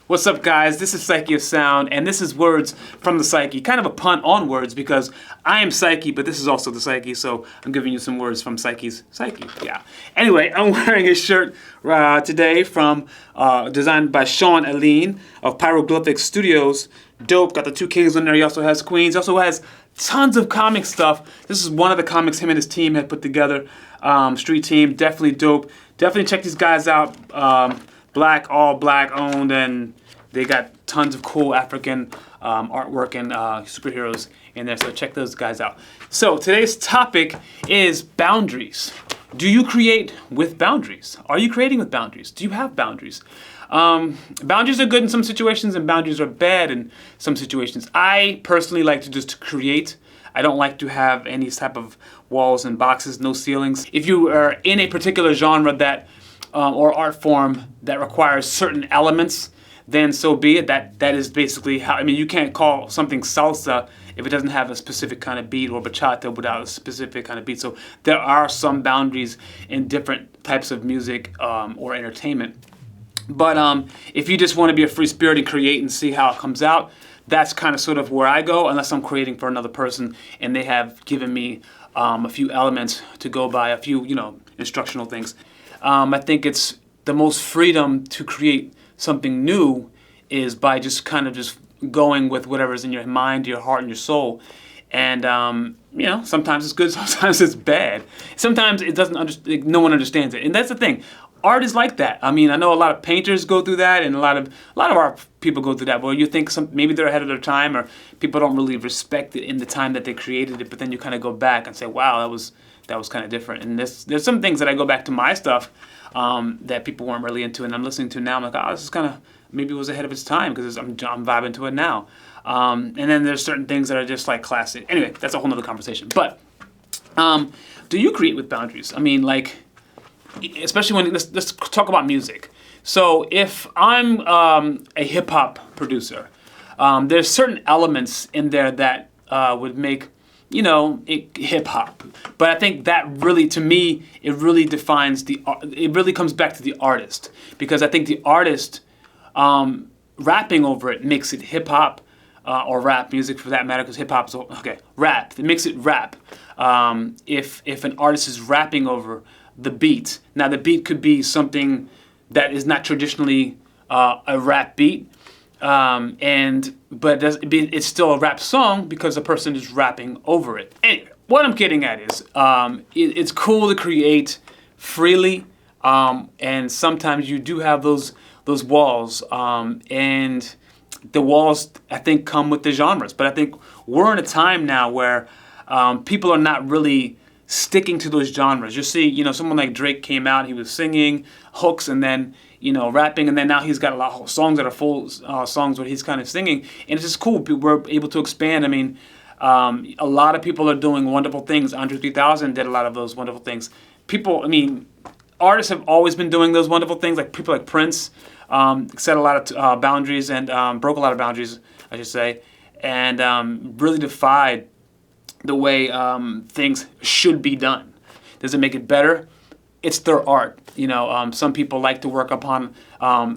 What's up, guys? This is Psyche of Sound, and this is Words from the Psyche. Kind of a pun on words because I am Psyche, but this is also the Psyche, so I'm giving you some words from Psyche's Psyche. Yeah. Anyway, I'm wearing a shirt today from designed by Sean Aline of Pyroglyphic Studios. Dope. Got the two kings on there. He also has queens. He also has tons of comic stuff. This is one of the comics him and his team had put together. Street team, definitely dope. Definitely check these guys out. All black owned, and they got tons of cool African artwork and superheroes in there, so check those guys out. So today's topic is boundaries. Do you create with boundaries? Are you creating with boundaries? Do you have boundaries? Boundaries are good in some situations and boundaries are bad in some situations. I personally like to just create. I don't like to have any type of walls and boxes, no ceilings. If you are in a particular genre that or art form that requires certain elements, then so be it. That is basically how, I mean, you can't call something salsa if it doesn't have a specific kind of beat, or bachata without a specific kind of beat. So there are some boundaries in different types of music or entertainment. But if you just want to be a free spirit and create and see how it comes out, that's kind of sort of where I go, unless I'm creating for another person and they have given me a few elements to go by, a few, instructional things. I think it's the most freedom to create something new is by just kind of just going with whatever's in your mind, your heart, and your soul. And sometimes it's good, sometimes it's bad. Sometimes it doesn't. No one understands it, and that's the thing. Art is like that. I mean, I know a lot of painters go through that, and a lot of art people go through that. Well, you think maybe they're ahead of their time, or people don't really respect it in the time that they created it. But then you kind of go back and say, "Wow, that was kind of different." And there's some things that I go back to my stuff that people weren't really into, and I'm listening to now. I'm like, "Oh, this is kind of maybe it was ahead of its time because I'm vibing to it now." And then there's certain things that are just like classic. Anyway, that's a whole nother conversation. But do you create with boundaries? I mean, like, especially when let's talk about music. So if I'm a hip hop producer, there's certain elements in there that would make it hip hop. But I think that really, to me, it really defines it really comes back to the artist, because I think the artist rapping over it makes it hip hop or rap music for that matter, because hip hop is rap. It makes it rap. If an artist is rapping over the beat. Now the beat could be something that is not traditionally a rap beat, but it's still a rap song because the person is rapping over it. Anyway, what I'm getting at is it's cool to create freely, and sometimes you do have those walls, and the walls I think come with the genres. But I think we're in a time now where people are not really sticking to those genres. You see, someone like Drake came out, he was singing hooks and then, rapping, and then now he's got a lot of songs that are full songs where he's kind of singing, and it's just cool. We're able to expand. I mean, a lot of people are doing wonderful things. Andre 3000 did a lot of those wonderful things. Artists have always been doing those wonderful things, like people like Prince, set a lot of boundaries and broke a lot of boundaries, I should say, and really defied the way things should be done. Does it make it better? It's their art. Some people like to work upon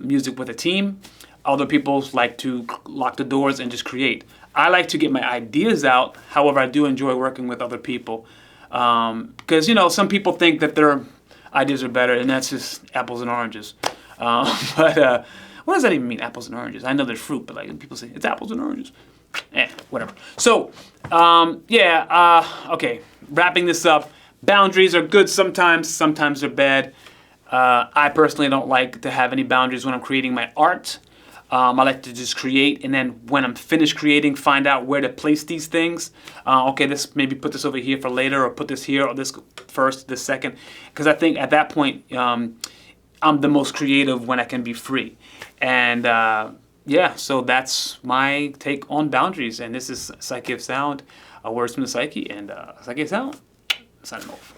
music with a team. Other people like to lock the doors and just create. I like to get my ideas out. However, I do enjoy working with other people because, some people think that their ideas are better, and that's just apples and oranges. But what does that even mean, apples and oranges? I know there's fruit, but like people say, it's apples and oranges. Whatever. So, okay, wrapping this up. Boundaries are good sometimes they're bad. I personally don't like to have any boundaries when I'm creating my art. I like to just create, and then when I'm finished creating, find out where to place these things. Maybe put this over here for later, or put this here, or this first, this second. Because I think at that point, I'm the most creative when I can be free. And so that's my take on boundaries. And this is Psyche of Sound, Words from the Psyche, and Psyche of Sound, signing off.